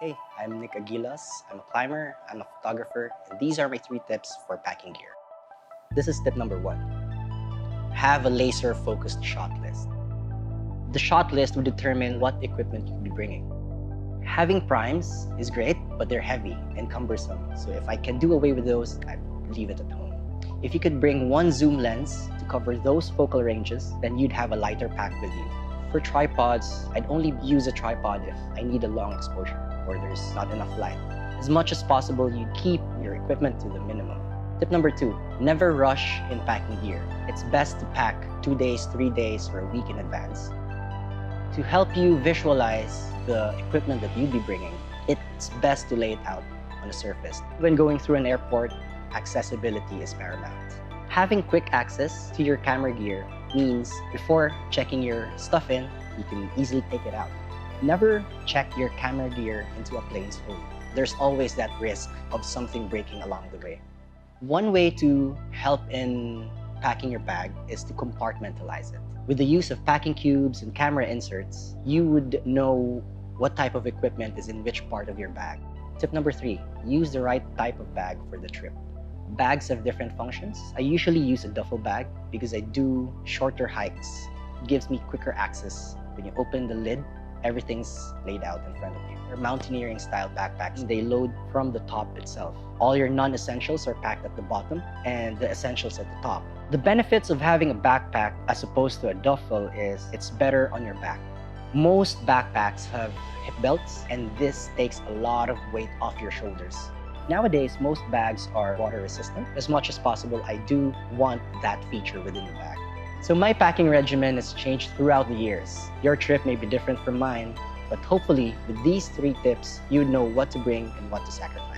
Hey, I'm Nick Aguilos. I'm a climber, I'm a photographer, and these are my 3 tips for packing gear. This is tip number 1. Have a laser-focused shot list. The shot list will determine what equipment you'll be bringing. Having primes is great, but they're heavy and cumbersome, so if I can do away with those, I'd leave it at home. If you could bring one zoom lens to cover those focal ranges, then you'd have a lighter pack with you. For tripods, I'd only use a tripod if I need a long exposure or there's not enough light. As much as possible, you keep your equipment to the minimum. Tip number 2, never rush in packing gear. It's best to pack 2 days, 3 days, or a week in advance. To help you visualize the equipment that you'd be bringing, it's best to lay it out on a surface. When going through an airport, accessibility is paramount. Having quick access to your camera gear means before checking your stuff in, you can easily take it out. Never check your camera gear into a plane's hold. There's always that risk of something breaking along the way. One way to help in packing your bag is to compartmentalize it. With the use of packing cubes and camera inserts, you would know what type of equipment is in which part of your bag. Tip number 3, use the right type of bag for the trip. Bags have different functions. I usually use a duffel bag because I do shorter hikes. It gives me quicker access. When you open the lid, everything's laid out in front of you. For mountaineering style backpacks, they load from the top itself. All your non-essentials are packed at the bottom and the essentials at the top. The benefits of having a backpack as opposed to a duffel is it's better on your back. Most backpacks have hip belts and this takes a lot of weight off your shoulders. Nowadays, most bags are water resistant. As much as possible, I do want that feature within the bag. So my packing regimen has changed throughout the years. Your trip may be different from mine, but hopefully with these 3 tips, you know what to bring and what to sacrifice.